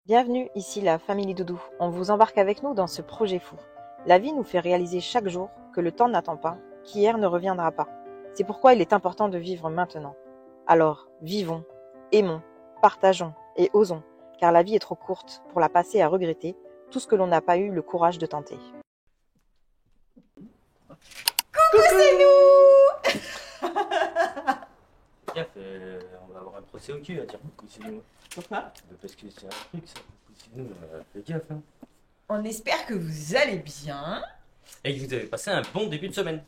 Bienvenue, ici la Famille Doudou. On vous embarque avec nous dans ce projet fou. La vie nous fait réaliser chaque jour que le temps n'attend pas, qu'hier ne reviendra pas. C'est pourquoi il est important de vivre maintenant. Alors, vivons, aimons, partageons et osons, car la vie est trop courte pour la passer à regretter tout ce que l'on n'a pas eu le courage de tenter. Coucou, c'est nous. Gaffe, on va avoir un procès au cul à dire coucou c'est nous. Pourquoi? Parce que c'est un truc ça, coucou c'est nous, fais gaffe hein. On espère que vous allez bien. Et que vous avez passé un bon début de semaine.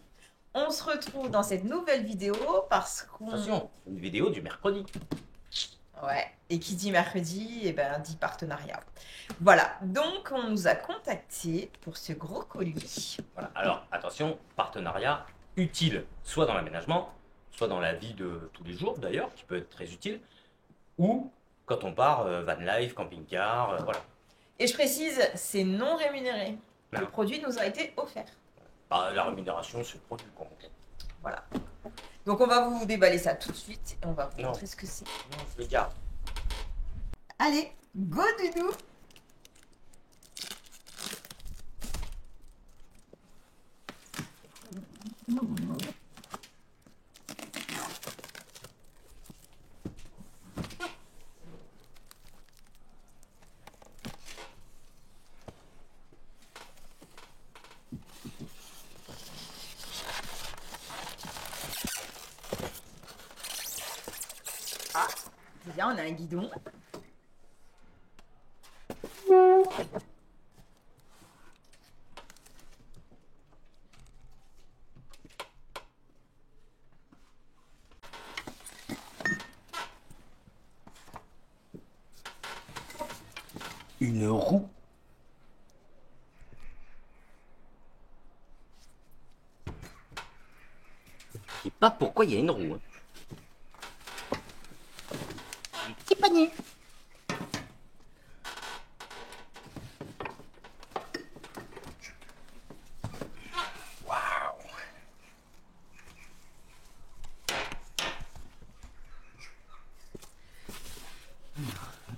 On se retrouve dans cette nouvelle vidéo parce qu'on... Attention, une vidéo du mercredi. Ouais, et qui dit mercredi, eh ben, dit partenariat. Voilà, donc on nous a contactés pour ce gros colis. Voilà, alors attention, partenariat utile, soit dans l'aménagement, soit dans la vie de tous les jours d'ailleurs, qui peut être très utile, ou quand on part van life, camping-car, voilà. Et je précise, c'est non rémunéré. Le Non. produit nous a été offert. Bah, la rémunération c'est le produit quoi. Voilà. Donc on va vous déballer ça tout de suite et on va vous Non. montrer ce que c'est. Non, je le garde. Allez, go Doudou. Ah, déjà on a un guidon. Une roue. Je sais pas pourquoi il y a une roue. Un petit panier. Waouh.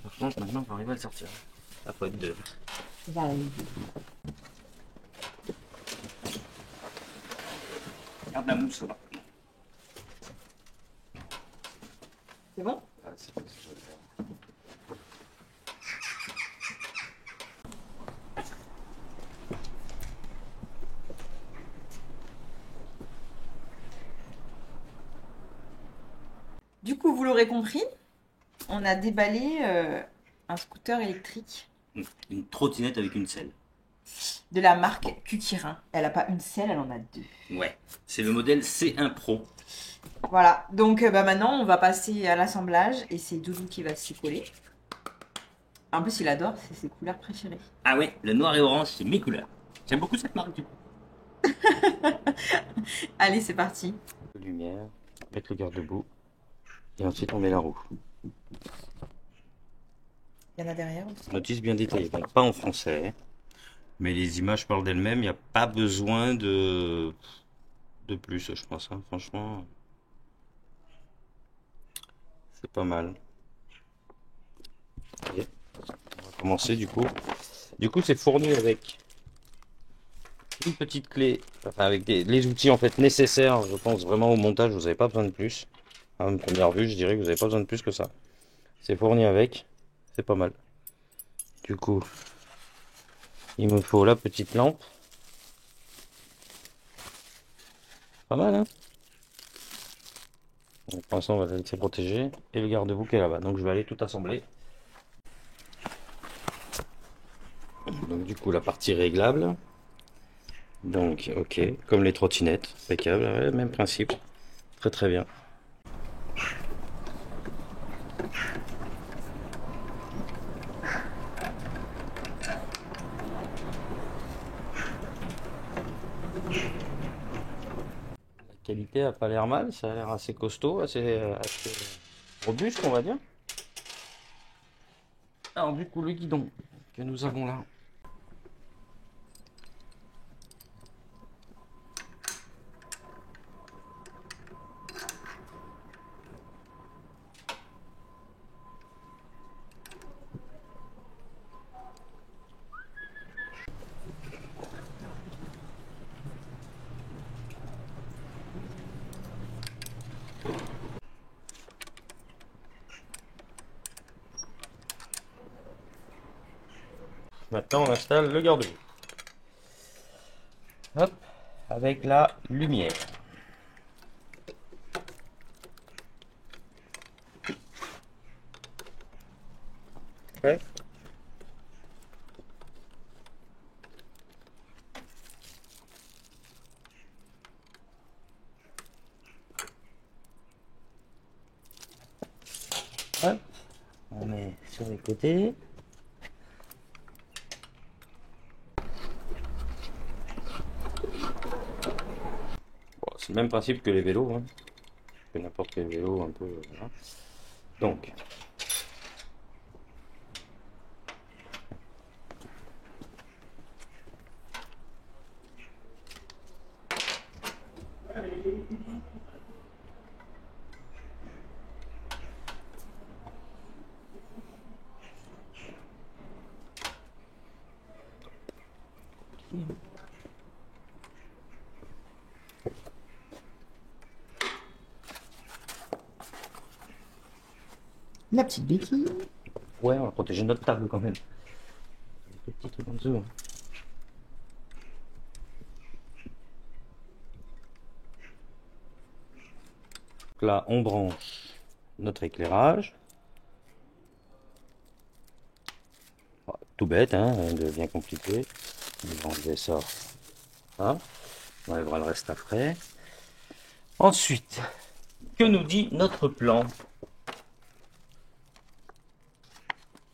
Par contre, maintenant, on va arriver à le sortir. Ça faut être deux. Regarde la mousse là. C'est bon? Ah, c'est pas ce que je veux faire. Du coup, vous l'aurez compris, on a déballé un scooter électrique Une trottinette avec une selle. de la marque Kukirin. Elle n'a pas une selle, elle en a deux. Ouais, c'est le modèle C1 Pro. Voilà, donc maintenant on va passer à l'assemblage et c'est Doudou qui va s'y coller. En plus, il adore, c'est ses couleurs préférées. Ah ouais, le noir et orange, c'est mes couleurs. J'aime beaucoup cette marque du coup. Allez, c'est parti. Lumière, mettre le garde-boue. Et ensuite on met la roue. Il y en a derrière aussi. Notice bien détaillée, donc pas en français. Mais les images parlent d'elles-mêmes, il n'y a pas besoin de plus, je pense. Hein. Franchement, c'est pas mal. Ok. On va commencer du coup. Du coup, c'est fourni avec une petite clé, enfin avec les outils en fait nécessaires, je pense vraiment au montage, vous n'avez pas besoin de plus. À une première vue, je dirais que vous n'avez pas besoin de plus que ça. C'est fourni avec, c'est pas mal. Du coup, il me faut la petite lampe. Pas mal, hein? Donc, pour l'instant, on va la laisser protéger. Et le garde-boue qui est là-bas. Donc, je vais aller tout assembler. Donc, du coup, la partie réglable. Donc, ok. Comme les trottinettes. Impeccable. Ouais, même principe. Très, très bien. La qualité a pas l'air mal. Ça a l'air assez costaud, assez robuste, on va dire. Alors, du coup, le guidon que nous avons là. Maintenant, on installe le garde-boue. Hop, avec la lumière. Ouais. Hop, on met sur les côtés. Bon, c'est le même principe que les vélos, hein. Que n'importe quel vélo un peu. Voilà. Donc, La petite béquille. ouais, on va protéger notre table quand même. Des petits trucs en dessous. Donc là, on branche notre éclairage. Bon, tout bête, hein, rien de bien compliqué. On va enlever ça. Hein. On enlèvera le reste après. Ensuite, que nous dit notre plan?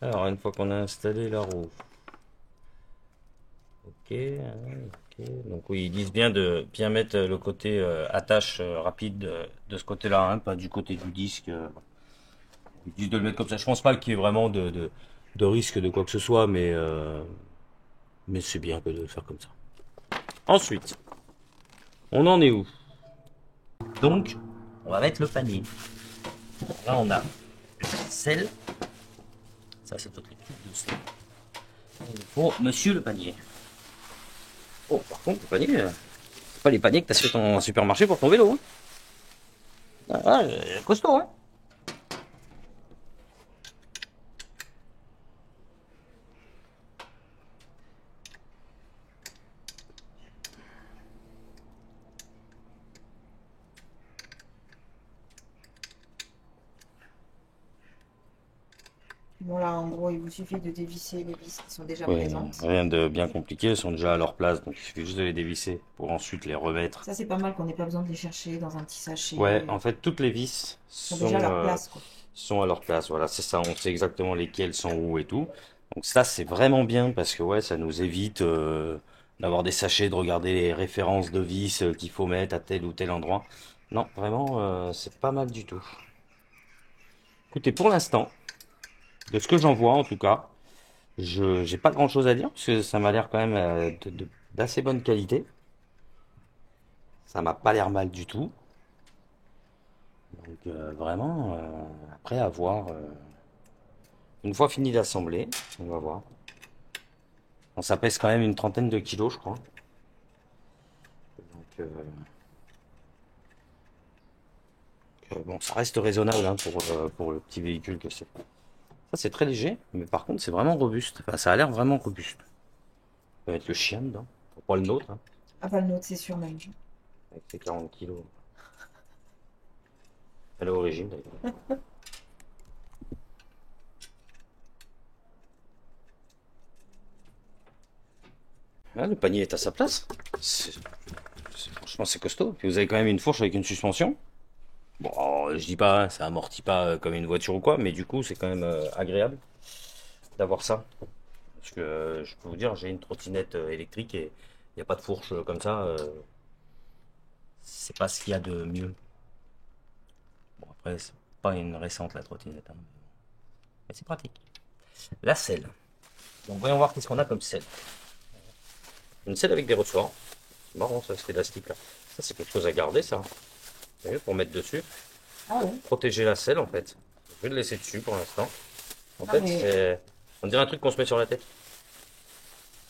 Alors, une fois qu'on a installé la roue. Ok, ok. Donc oui, ils disent bien de bien mettre le côté attache rapide de ce côté-là, hein, pas du côté du disque. Ils disent de le mettre comme ça. Je pense pas qu'il y ait vraiment de risque de quoi que ce soit, mais c'est bien que de le faire comme ça. Ensuite, on en est où? Donc, on va mettre le panier. Là, on a sel. Ça, c'est notre équipe de sel. Pour monsieur le panier. Oh, par contre, le panier, c'est pas les paniers que t'as acheté en supermarché pour ton vélo. Hein. Ah, costaud, hein. Bon là, en gros, il vous suffit de dévisser les vis qui sont déjà Oui, présentes. rien de bien compliqué, elles sont déjà à leur place, donc il suffit juste de les dévisser pour ensuite les remettre. Ça, c'est pas mal qu'on n'ait pas besoin de les chercher dans un petit sachet. Ouais, en fait, toutes les vis Ils sont déjà à leur place, quoi. sont à leur place. Voilà, c'est ça, on sait exactement lesquelles sont où et tout. Donc ça, c'est vraiment bien parce que ouais, ça nous évite d'avoir des sachets, de regarder les références de vis qu'il faut mettre à tel ou tel endroit. Non, vraiment, c'est pas mal du tout. Écoutez, pour l'instant, de ce que j'en vois en tout cas, je j'ai pas grand chose à dire parce que ça m'a l'air quand même d'assez bonne qualité. Ça m'a pas l'air mal du tout. Donc vraiment, après à voir. Une fois fini d'assembler, on va voir. Bon, ça pèse quand même une trentaine de kilos, je crois. Donc, bon, ça reste raisonnable hein, pour le petit véhicule que c'est. Ça, c'est très léger, mais par contre, c'est vraiment robuste. Enfin, ça a l'air vraiment robuste. On va mettre le chien dedans, pour pas le nôtre. Hein, Ah, pas le nôtre, c'est sûr, même. avec ses 40 kilos. À l'origine, d'ailleurs. Ah, le panier est à sa place. Franchement, c'est costaud. Puis vous avez quand même une fourche avec une suspension. Bon, je dis pas, hein, ça amortit pas comme une voiture ou quoi, mais du coup, c'est quand même agréable d'avoir ça. Parce que je peux vous dire, j'ai une trottinette électrique et il n'y a pas de fourche comme ça. C'est pas ce qu'il y a de mieux. Bon, après, c'est pas une récente la trottinette, hein, mais c'est pratique. La selle. Donc, voyons voir qu'est-ce qu'on a comme selle. Une selle avec des ressorts. C'est marrant ça, cet élastique là. Ça, c'est quelque chose à garder, ça. Vous voyez, pour mettre dessus. Ah ouais. Protéger la selle en fait. Je vais le laisser dessus pour l'instant. En Non, fait, mais- c'est. On dirait un truc qu'on se met sur la tête.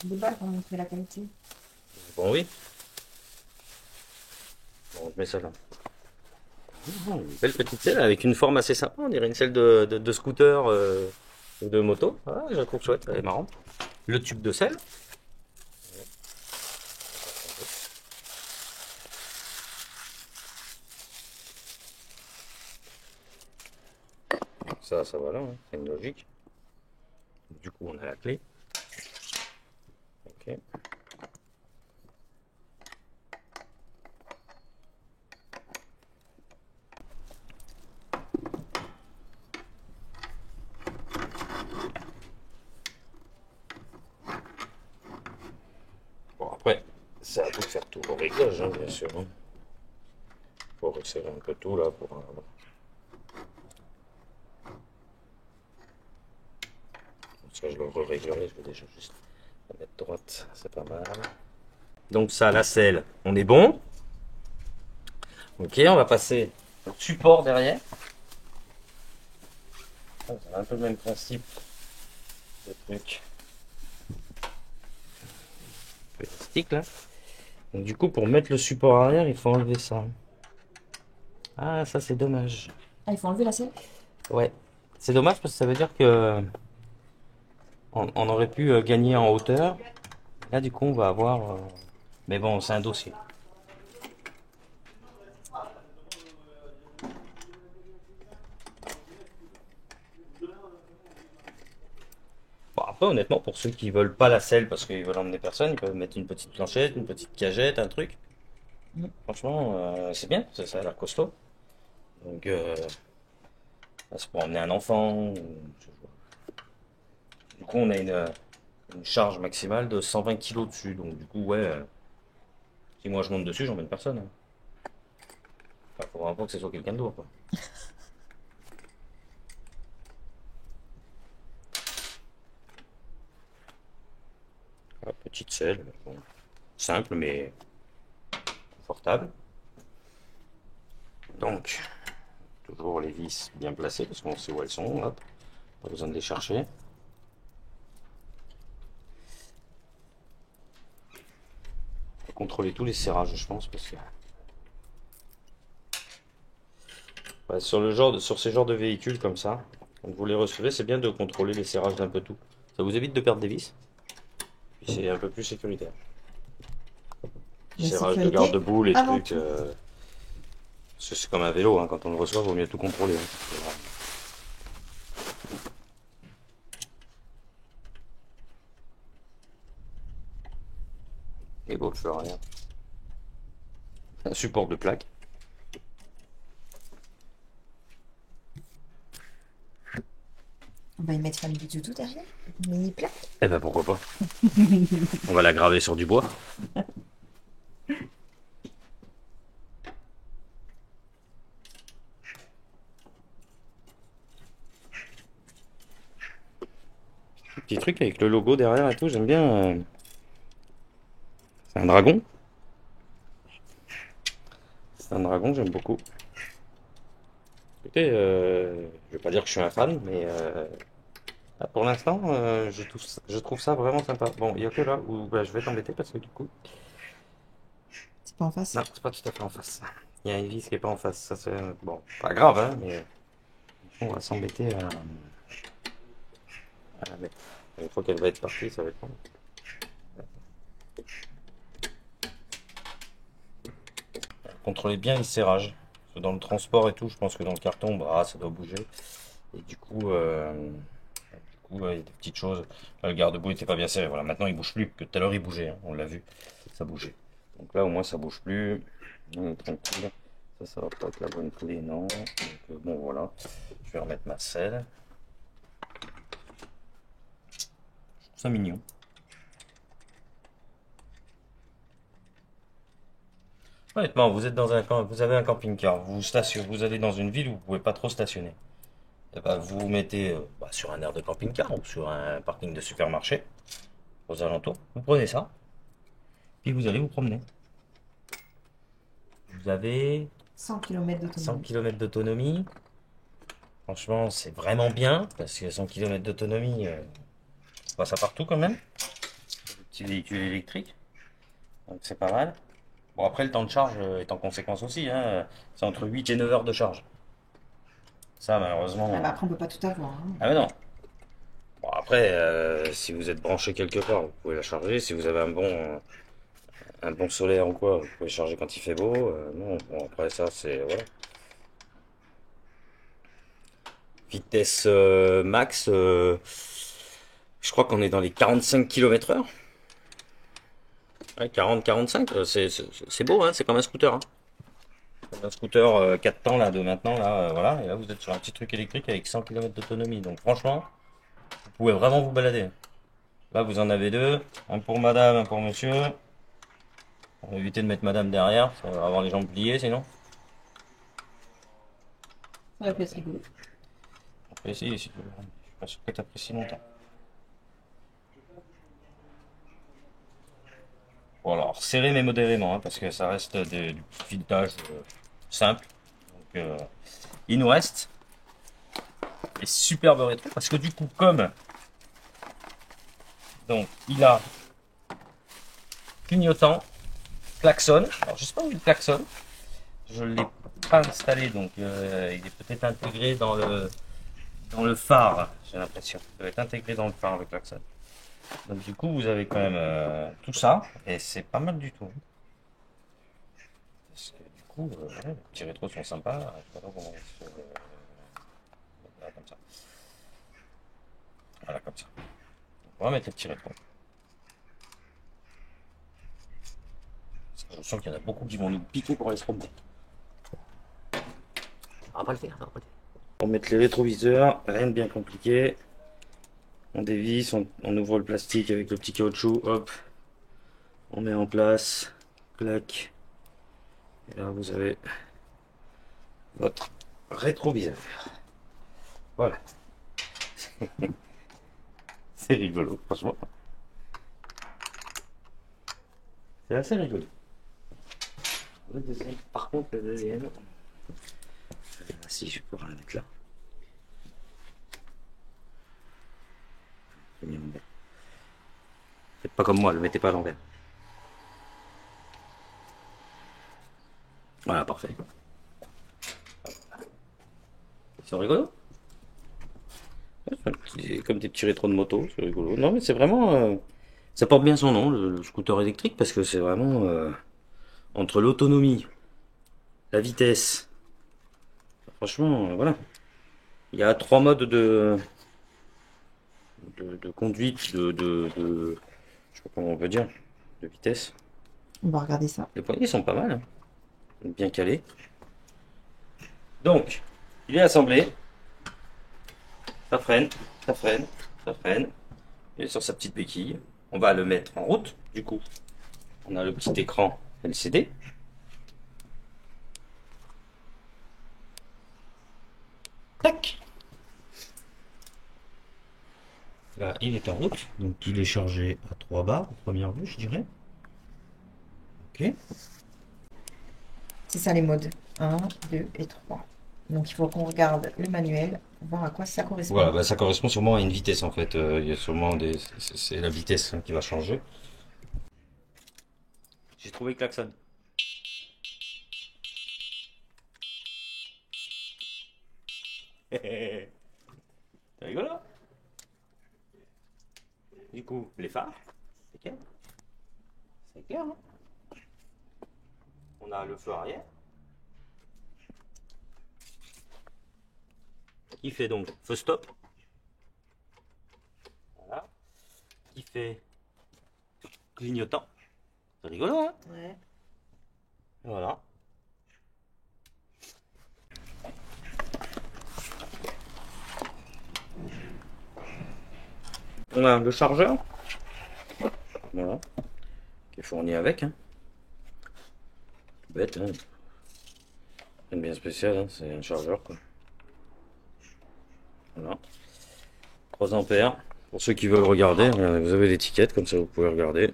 Des balles pour montrer la qualité. Bon, oui. Bon, je mets ça là. Une belle petite selle avec une forme assez sympa. On dirait une selle de scooter ou de moto. Ah, je la trouve chouette, elle est marrante. le tube de sel. Ça va là, hein, c'est une logique. Du coup, on a la clé. Ok. Bon, après, c'est à vous de faire tout au réglage, hein, bien sûr. Hein. Faut resserrer un peu tout là pour. Ça, je le réglerai, je vais déjà juste la mettre droite, c'est pas mal. Donc ça, la selle, on est bon. Ok, on va passer au support derrière. C'est un peu le même principe de truc. Élastique là. Donc du coup, pour mettre le support arrière, il faut enlever ça. Ah, ça c'est dommage. Ah, il faut enlever la selle? Ouais, c'est dommage parce que ça veut dire que on aurait pu gagner en hauteur. Là, du coup, on va avoir. Mais bon, c'est un dossier. Bon, après, honnêtement, pour ceux qui veulent pas la selle parce qu'ils veulent emmener personne, ils peuvent mettre une petite planchette, une petite cagette, un truc. Franchement, c'est bien, ça a l'air costaud. Donc, c'est pour emmener un enfant. Du coup, on a une charge maximale de 120 kg dessus. Donc, du coup, ouais, si moi je monte dessus, j'emmène personne. Hein. Enfin, faut vraiment pas que ce soit quelqu'un d'autre, quoi. Ah, petite selle, bon, simple mais confortable. Donc, toujours les vis bien placées parce qu'on sait où elles sont. Hop. Pas besoin de les chercher. Faut contrôler tous les serrages, je pense, parce que ouais, sur ces genres de véhicules comme ça, quand vous les recevez, c'est bien de contrôler les serrages d'un peu tout. Ça vous évite de perdre des vis. Puis c'est un peu plus sécuritaire. La Serrage de sécurité garde-boue, les avant trucs. tout. Parce que c'est comme un vélo, hein, quand on le reçoit, il vaut mieux tout contrôler. Hein. Et bon, je fais rien. Un support de plaque. On va y mettre Family Doudou derrière. Une mini plaque. Eh ben pourquoi pas. On va la graver sur du bois. Petit truc avec le logo derrière et tout, j'aime bien. C'est un dragon. C'est un dragon, j'aime beaucoup. Écoutez, je vais pas dire que je suis un fan, mais pour l'instant, je trouve ça vraiment sympa. Bon, il y a que là où bah, je vais t'embêter parce que du coup. C'est pas en face. Non, c'est pas tout à fait en face. Il y a une vis qui est pas en face. Ça, c'est bon, pas grave, hein, mais on va s'embêter à la mettre. Une fois qu'elle va être partie, ça va être bon. Contrôlez bien les serrages. Parce que dans le transport et tout, je pense que dans le carton, bah, ça doit bouger. Et du coup, il y a des petites choses. Là, le garde-boue n'était pas bien serré. Voilà, maintenant il bouge plus. Que tout à l'heure il bougeait, hein, on l'a vu. Ça bougeait. Donc là, au moins, ça bouge plus. On est tranquille. Ça va pas être la bonne clé, non. Donc, bon, voilà. Je vais remettre ma selle. Je trouve ça mignon. Honnêtement, vous êtes dans vous avez un camping-car, vous allez dans une ville où vous pouvez pas trop stationner. Eh ben, vous vous mettez sur un aire de camping-car ou sur un parking de supermarché aux alentours. Vous prenez ça, puis vous allez vous promener. Vous avez 100 km 100 d'autonomie. km d'autonomie. Franchement, c'est vraiment bien parce que 100 km d'autonomie, on passe à partout quand même. Petit véhicule électrique, donc c'est pas mal. Bon, après, le temps de charge est en conséquence aussi. Hein. C'est entre 8 et 9 heures de charge. Ça, malheureusement. Ah bah après, on peut pas tout avoir. Hein. Ah, mais non. Bon, après, si vous êtes branché quelque part, vous pouvez la charger. Si vous avez un bon solaire ou quoi, vous pouvez charger quand il fait beau. Non, bon, après ça, c'est voilà. Vitesse max, je crois qu'on est dans les 45 km/h. Ouais, 40-45, c'est beau, hein, c'est comme un scooter. Hein. Comme un scooter 4 temps là, de maintenant, là, voilà. Et là, vous êtes sur un petit truc électrique avec 100 km d'autonomie. Donc franchement, vous pouvez vraiment vous balader. Là, vous en avez deux. Un pour madame, un pour monsieur. On va éviter de mettre madame derrière, ça va avoir les jambes pliées sinon. Ça va être rigolo. On peut essayer si tu veux. Je suis pas sûr que tu apprécies longtemps. Bon, alors, serré mais modérément, hein, parce que ça reste du filetage simple. Donc, il nous reste les superbes rétro, parce que du coup, comme donc il a clignotant, klaxon. Alors, je sais pas où il klaxonne. Je ne l'ai pas installé, donc il est peut-être intégré dans le phare, j'ai l'impression. Il doit être intégré dans le phare, le klaxon. Donc du coup, vous avez quand même tout ça, et c'est pas mal du tout. Parce que du coup, ouais, les petits rétros sont sympas. Je sais pas comment voilà, comme ça. Voilà, comme ça. On va mettre les petits rétros. Parce que je sens qu'il y en a beaucoup qui vont nous piquer pour aller se promener. On va pas le faire, on va pas le faire. On va mettre les rétroviseurs, rien de bien compliqué. On dévisse, on ouvre le plastique avec le petit caoutchouc, hop. On met en place, clac. Et là, vous avez votre rétroviseur. Voilà. C'est rigolo, franchement. C'est assez rigolo. Le deuxième, par contre, le deuxième. Si je pourrais la mettre là. Faites pas comme moi, le mettez pas à l'envers. Voilà, parfait. Ils sont rigolos. C'est comme des petits rétros de moto, c'est rigolo. Non, mais c'est vraiment. Ça porte bien son nom, le scooter électrique, parce que c'est vraiment entre l'autonomie, la vitesse. Franchement, voilà. Il y a 3 modes de conduite, je sais pas comment on peut dire, de vitesse. On va regarder ça. Les poignées sont pas mal, hein. Bien calés. Donc, il est assemblé. Ça freine, ça freine, ça freine. Il est sur sa petite béquille. On va le mettre en route. Du coup, on a le petit écran LCD. Tac. Là, il est en route. Donc, il est chargé à 3 bars, à première vue, je dirais. Ok. C'est ça les modes. 1, 2 et 3. Donc il faut qu'on regarde le manuel, voir à quoi ça correspond. Voilà, bah, ça correspond sûrement à une vitesse en fait. Il y a sûrement c'est la vitesse qui va changer. J'ai trouvé klaxon. C'est rigolo. Du coup, les phares, c'est clair. C'est clair, hein. On a le feu arrière. Qui fait donc feu stop. Voilà. Qui fait clignotant. C'est rigolo, hein? Ouais. Voilà. On a le chargeur. Voilà. Qui est fourni avec. Hein. Bête, hein. Rien de bien spécial, hein. C'est un chargeur, quoi. Voilà. 3 ampères. Pour ceux qui veulent regarder, regardez, vous avez l'étiquette, comme ça vous pouvez regarder.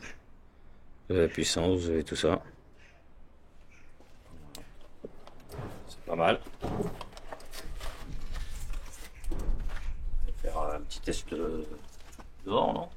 Vous avez la puissance, vous avez tout ça. C'est pas mal. On va faire un petit test dehors, non?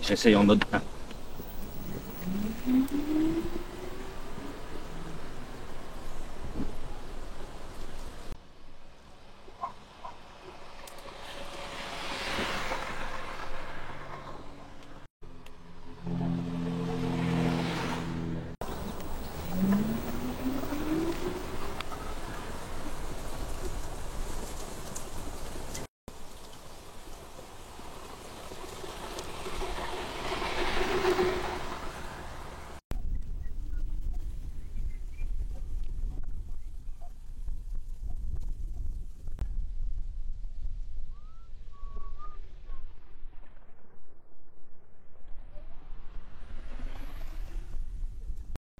J'essaye en mode 1.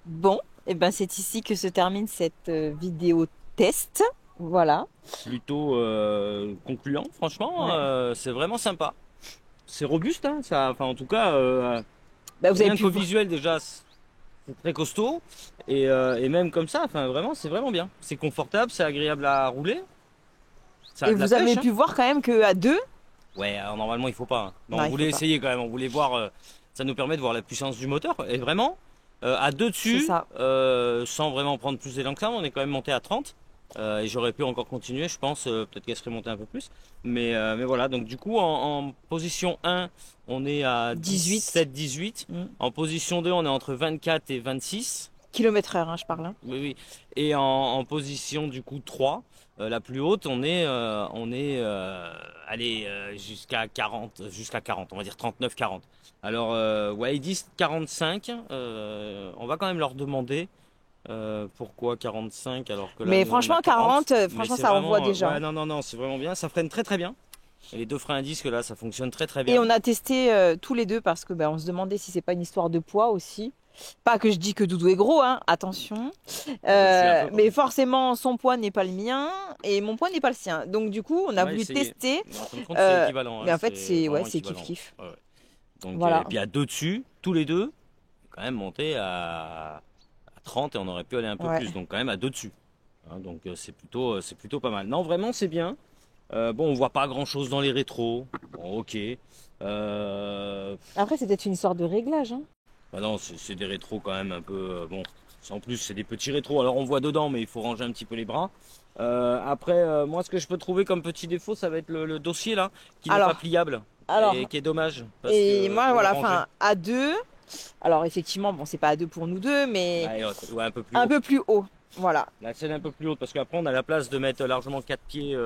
Bon, et ben c'est ici que se termine cette vidéo test. Voilà. Plutôt concluant, franchement, Ouais. c'est vraiment sympa. C'est robuste, hein, ça, enfin en tout cas, Bah, vous avez rien pu qu'au voir. visuel déjà, c'est très costaud. Et même comme ça, enfin vraiment, c'est vraiment bien. C'est confortable, c'est agréable à rouler. Ça a Et de la vous avez pêche, hein. pu voir quand même qu'à deux, Ouais, alors normalement il faut pas, hein. Mais non, on il faut voulait pas. essayer quand même, on voulait voir, ça nous permet de voir la puissance du moteur. Et vraiment, à deux C'est dessus, ça. sans vraiment prendre plus d'élan que ça, on est quand même monté à 30. Et j'aurais pu encore continuer, je pense, peut-être qu'elle serait montée un peu plus. Mais voilà, donc du coup, en position 1, on est à 18 17-18. mm. En position 2, on est entre 24 et 26. km/h, hein, je parle. Hein. Oui, oui. Et en position du coup 3, la plus haute, on est allez, jusqu'à 40, on va dire 39-40. Alors, ouais, ils disent 45, on va quand même leur demander pourquoi 45 alors que là, Mais nous, on a franchement, 40. 40, Mais franchement, c'est ça envoie vraiment, déjà. ouais, Hein. non, non, non, c'est vraiment bien, ça freine très très bien. Et les deux freins à disque là, ça fonctionne très très Et bien. on a testé tous les deux parce que ben, on se demandait si c'est pas une histoire de poids aussi. Pas que je dis que Doudou est gros, hein, attention. Bon, je le suis un peu quand Mais même. forcément, son poids n'est pas le mien et mon poids n'est pas le sien. Donc du coup, on On a a voulu essayé. tester. Mais en fin de compte, c'est équivalent, hein, Mais en fait, c'est c'est ouais, vraiment c'est kiff équivalent. kiff. Ouais, ouais. Donc, et Voilà. puis à deux dessus, tous les deux, quand même monté à 30 et on aurait pu aller un peu Ouais. plus, donc quand même à deux dessus. Hein, donc c'est plutôt pas mal. Non, vraiment c'est bien. Bon, on voit pas grand chose dans les rétros. Bon, ok. Après, c'est peut-être une histoire de réglage. Hein. Bah non, c'est des rétros quand même un peu. Bon, en plus c'est des petits rétros. Alors on voit dedans, mais il faut ranger un petit peu les bras. Après, moi ce que je peux trouver comme petit défaut, ça va être le dossier là, qui n'est pas Alors, pliable et alors, qui est dommage parce et que moi, pour le voilà, ranger. enfin, à deux. Alors effectivement, bon, c'est pas à deux pour nous deux, mais Ouais, ouais, un peu plus un haut. peu plus haut. Voilà. La selle un peu plus haute parce qu'après on a la place de mettre largement 4 pieds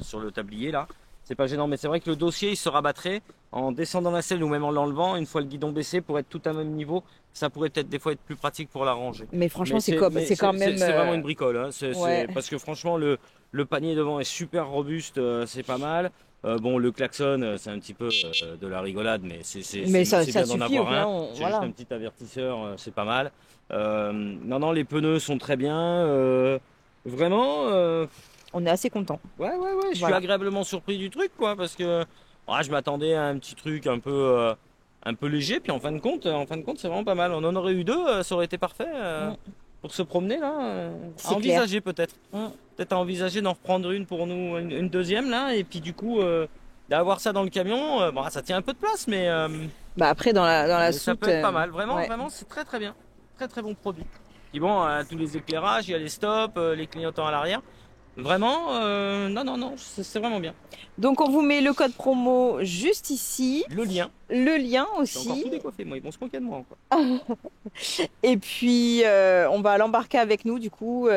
sur le tablier là. C'est pas gênant, mais c'est vrai que le dossier il se rabattrait en descendant la selle ou même en l'enlevant une fois le guidon baissé pour être tout à même niveau. Ça pourrait peut-être des fois être plus pratique pour la ranger. Mais franchement, Mais c'est comme, mais c'est quand même. c'est vraiment une bricole. Hein. Ouais. Parce que franchement le panier devant est super robuste, c'est pas mal. Bon, le klaxon, c'est un petit peu de la rigolade, mais Mais ça, c'est ça bien d'en suffit. Au avoir final, un. C'est juste voilà. un petit avertisseur, c'est pas mal. Non, non, les pneus sont très bien. Vraiment, On est assez content. ouais, ouais, ouais, je suis Voilà. agréablement surpris du truc, quoi, parce que je m'attendais à un petit truc un peu léger, puis en fin de compte, c'est vraiment pas mal. On en aurait eu deux, ça aurait été parfait Mm. pour se promener là. C'est À clair. envisager peut-être, Mm. peut-être à envisager d'en reprendre une pour nous, une deuxième là, et puis du coup d'avoir ça dans le camion, bon, ça tient un peu de place, Bah après, dans la mais ça soute. peut être pas mal. Vraiment, Ouais. vraiment, c'est très très bien, très très bon produit. Puis bon, tous les éclairages, il y a les stops, les clignotants à l'arrière. Vraiment, non, non, non, c'est vraiment bien. Donc on vous met le code promo juste ici, Le lien, le lien c'est encore aussi, tout décoiffé, moi, ils vont se moquer de moi encore. et puis on va l'embarquer avec nous du coup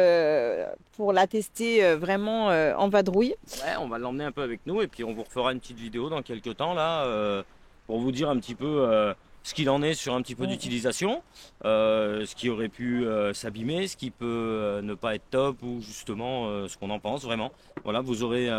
pour la tester vraiment en vadrouille. Ouais, on va l'emmener un peu avec nous et puis on vous refera une petite vidéo dans quelques temps là pour vous dire un petit peu ce qu'il en est sur un petit peu Mm. d'utilisation, ce qui aurait pu s'abîmer, ce qui peut ne pas être top ou justement ce qu'on en pense vraiment. Voilà, vous aurez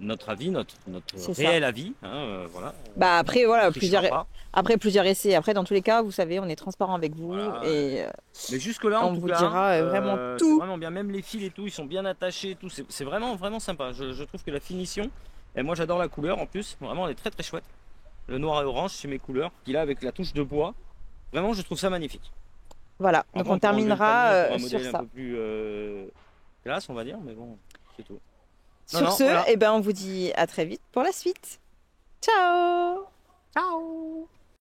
notre avis, notre C'est ça. réel avis. Hein, voilà. Bah après voilà, On trichera pas. après plusieurs essais. Après dans tous les cas, vous savez, on est transparent avec vous Voilà, et Mais jusque-là, en on tout vous cas, dira vraiment c'est tout. vraiment bien. Même les fils et tout, ils sont bien attachés. Tout, c'est vraiment, vraiment sympa. Je trouve que la finition, et moi j'adore la couleur en plus, vraiment elle est très très chouette. Le noir et orange, c'est mes couleurs. Puis là, avec la touche de bois, vraiment je trouve ça magnifique. Voilà. Après, Donc on peut enlever le terminera panier pour un sur modèle un ça. peu plus classe, on va dire, mais bon, c'est tout. Non, Sur non, ce, voilà. eh ben on vous dit à très vite pour la suite. Ciao! Ciao!